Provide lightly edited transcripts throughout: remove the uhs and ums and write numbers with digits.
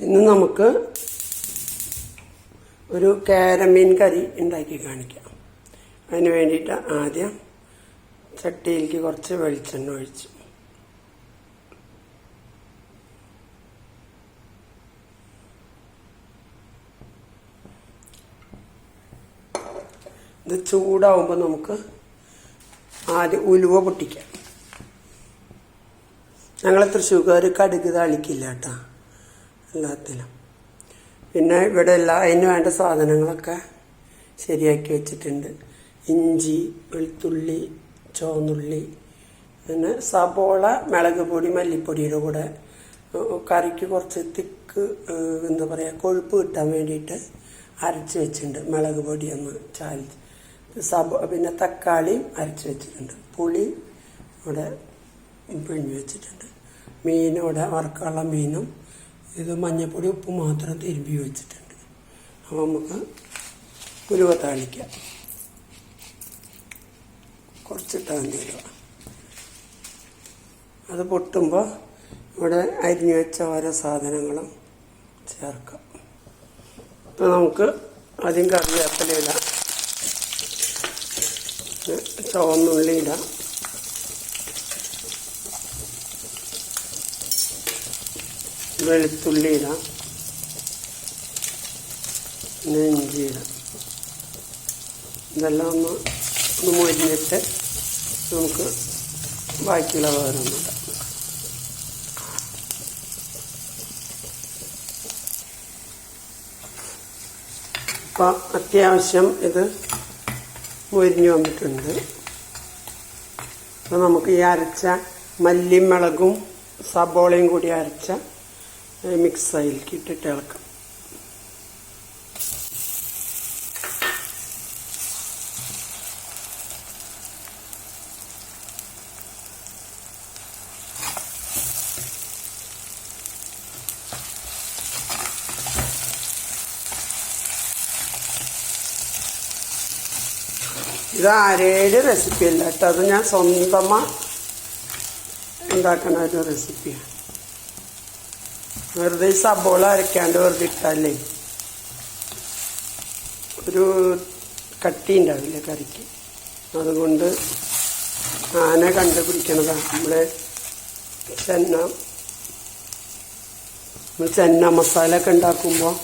ഇന്ന് നമുക്ക് ഒരു കാരമീൻ കറി ഉണ്ടാക്കി കാണിക്കാം. അതിന് വേണ്ടിയിട്ട് ആദ്യം ചട്ടിയിലേക്ക് കുറച്ച് വെളിച്ചെണ്ണ ഒഴിച്ചു. ഇത് ചൂടാവുമ്പോൾ നമുക്ക് ആദ്യം ഉലുവ പൊട്ടിക്കാം. ഞങ്ങൾ തൃശ്ശൂർക്കാർ കടുക് താളിക്കില്ല കേട്ടോ എല്ലാത്തിലും. പിന്നെ ഇവിടെ അതിന് വേണ്ട സാധനങ്ങളൊക്കെ ശരിയാക്കി വെച്ചിട്ടുണ്ട്. ഇഞ്ചി, വെളുത്തുള്ളി, ചുവന്നുള്ളി, പിന്നെ സബോള, മുളക് പൊടി, മല്ലിപ്പൊടിയുടെ കൂടെ കറിക്ക് കുറച്ച് തിക്ക് എന്താ പറയുക കൊഴുപ്പ് കിട്ടാൻ വേണ്ടിയിട്ട് അരച്ച് വെച്ചിട്ടുണ്ട്. മുളക് പൊടി ഒന്ന് ചാലിച്ച് പിന്നെ തക്കാളിയും അരച്ച് വെച്ചിട്ടുണ്ട്. പുളി ഇവിടെ പിഴിഞ്ഞ് വെച്ചിട്ടുണ്ട്. മീനോടെ വറുക്കാനുള്ള മീനും ഇത് മഞ്ഞപ്പൊടി ഉപ്പ് മാത്രം തിരുമ്പി വെച്ചിട്ടുണ്ട്. അപ്പോൾ നമുക്ക് ഉലുവ താളിക്കാം. കുറച്ചിട്ടാൽ മതി ഉലുവ. അത് പൊട്ടുമ്പോൾ ഇവിടെ അരിഞ്ഞു വെച്ച ഓരോ സാധനങ്ങളും ചേർക്കാം. അപ്പോൾ നമുക്ക് ആദ്യം കറിവേപ്പില ഇടാം, ചുവന്നുള്ളി ഇടാം, വെളുത്തുള്ളി ഇടാം, പിന്നെ ഇഞ്ചി ഇടാം. ഇതെല്ലാം ഒന്ന് മൊരിഞ്ഞിട്ട് നമുക്ക് ബാക്കിയുള്ള വേറൊന്നിടാം. അപ്പം അത്യാവശ്യം ഇത് മൊരിഞ്ഞു വന്നിട്ടുണ്ട്. അപ്പം നമുക്ക് ഈ അരച്ച മല്ലിയും മുളകും സബോളയും കൂടി അരച്ച മിക്സ് അതിലേക്ക് ഇട്ടിട്ട് ഇളക്കാം. ഇത് ആരേഴ് റെസിപ്പി അല്ല കേട്ടോ, അത് ഞാൻ സ്വന്തമായി ഉണ്ടാക്കണ ഒരു റെസിപ്പിയാണ്. വെറുതെ സബോള അരയ്ക്കാണ്ട് വെറുതെ ഇട്ടാലേ ഒരു കട്ടി ഉണ്ടാവില്ല കറിക്ക്. അതുകൊണ്ട് ആന കണ്ടുപിടിക്കണതാണ്. നമ്മൾ ചെന്ന മസാല ഒക്കെ ഉണ്ടാക്കുമ്പോൾ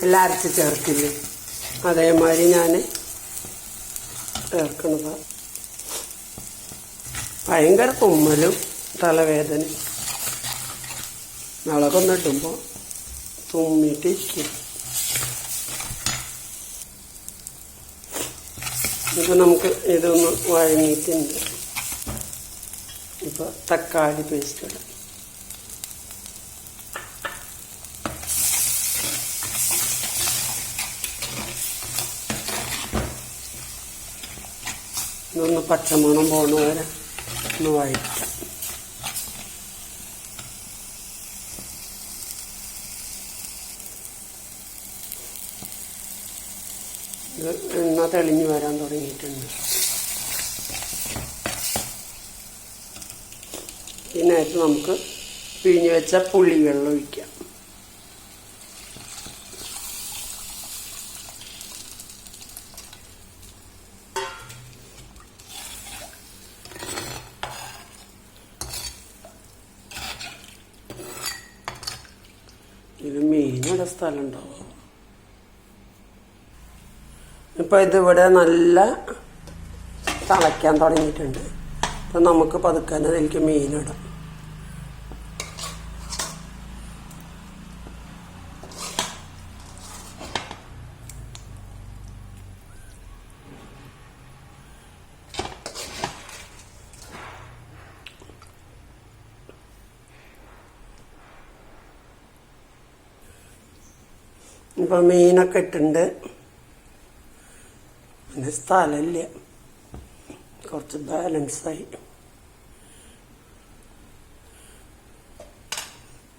എല്ലാം അരച്ച് ചേർക്കില്ലേ, അതേമാതിരി ഞാൻ ചേർക്കണതാണ്. ഭയങ്കര തുമ്മലും തലവേദന മുളകൊന്നിട്ടുമ്പോൾ തുമ്മിട്ടിരിക്കും. ഇപ്പം നമുക്ക് ഇതൊന്ന് വഴങ്ങിയിട്ടുണ്ട്. ഇപ്പോൾ തക്കാളി പേസ്റ്റ് ഇടാം. ഇതൊന്ന് പച്ചമണം പോണ വരെ ഒന്ന് വഴറ്റാം. ഇത് എണ്ണ തെളിഞ്ഞു വരാൻ തുടങ്ങിയിട്ടുണ്ട്. ഇതിനകത്ത് നമുക്ക് പിഴിഞ്ഞു വെച്ച പുളിവെള്ളം ഒഴിക്കാം. ഇത് മീനിടെ സ്ഥലം ഉണ്ടാവും. ഇപ്പം ഇതിവിടെ നല്ല തിളയ്ക്കാൻ തുടങ്ങിയിട്ടുണ്ട്. അപ്പം നമുക്ക് പതുക്കെ അതിലേക്ക് മീനിടാം. ഇപ്പം മീനൊക്കെ ഇട്ടുണ്ട്. പിന്നെ സ്ഥലമില്ല, കുറച്ച് ബാലൻസായി.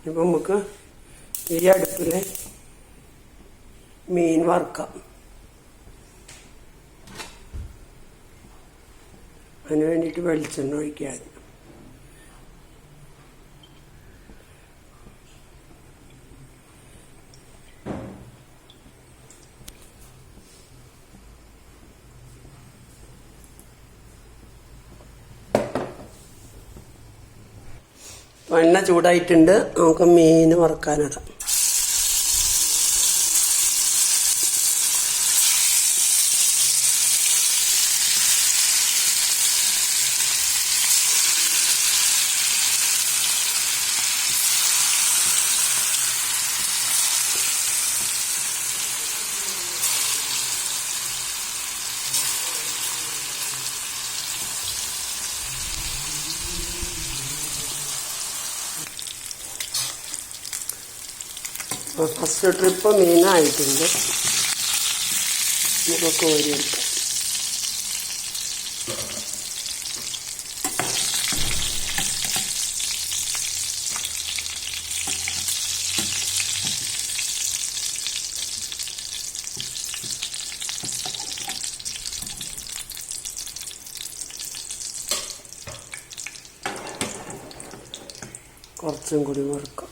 ഇപ്പം നമുക്ക് ഈ അടുപ്പിൽ മീൻ വറുക്കാം. അതിന് വേണ്ടിയിട്ട് വെളിച്ചെണ്ണ ഒഴിക്കാതെ എണ്ണ ചൂടായിട്ടുണ്ട്. നമുക്ക് മീൻ വറുക്കാനിടാം. First trip മീനായിട്ടുണ്ട്. നമുക്ക് കോരിയെടുക്കാം. കുറച്ചും കൂടി വറുക്കാം.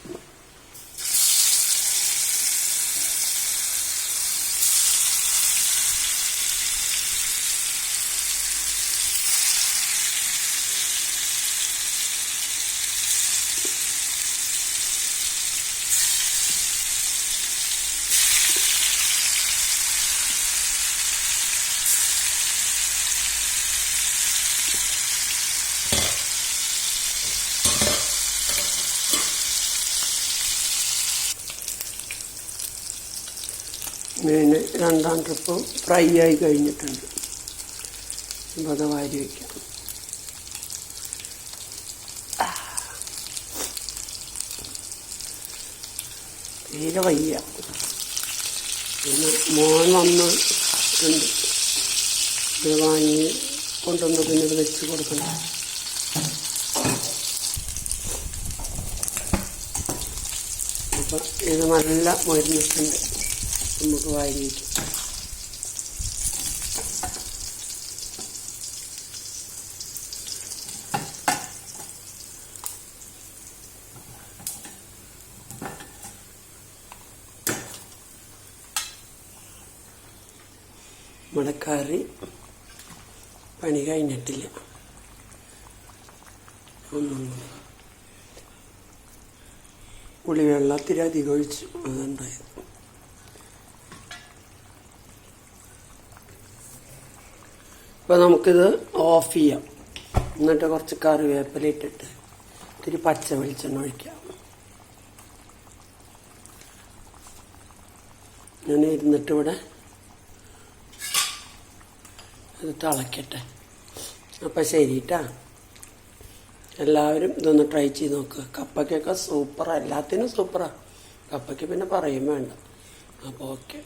മീൻ രണ്ടാം ട്രിപ്പ് ഫ്രൈ ആയി കഴിഞ്ഞിട്ടുണ്ട്. അപ്പോൾ അത് വാരി വയ്ക്കാം. തീരെ വയ്യ. പിന്നെ മോൻ വന്നിട്ടുണ്ട്. ഇത് വാങ്ങി കൊണ്ടുവന്ന് പിന്നെ ഇത് വെച്ച് കൊടുക്കണം. അപ്പം ഇത് നല്ല മരുന്നിട്ടുണ്ട്. നമുക്ക് വാരി വയ്ക്കാം. നമ്മുടെ കറി പണി കഴിഞ്ഞിട്ടില്ല. പുളിവെള്ളത്തിരി അധികം ഒഴിച്ചു, അതുണ്ടായത്. അപ്പോൾ നമുക്കിത് ഓഫ് ചെയ്യാം. എന്നിട്ട് കുറച്ച് കറിവേപ്പില ഇട്ടിട്ട് ഇത്തിരി പച്ച വെളിച്ചെണ്ണ ഒഴിക്കാം. ഞാൻ ഇരുന്നിട്ട് ഇവിടെ ഇത് തിളക്കട്ടെ. അപ്പം ശരിട്ടാ, എല്ലാവരും ഇതൊന്ന് ട്രൈ ചെയ്ത് നോക്കുക. കപ്പയ്ക്കൊക്കെ സൂപ്പറാണ്, എല്ലാത്തിനും സൂപ്പറാണ്. കപ്പയ്ക്ക് പിന്നെ പറയും വേണ്ട. അപ്പോൾ ഓക്കെ.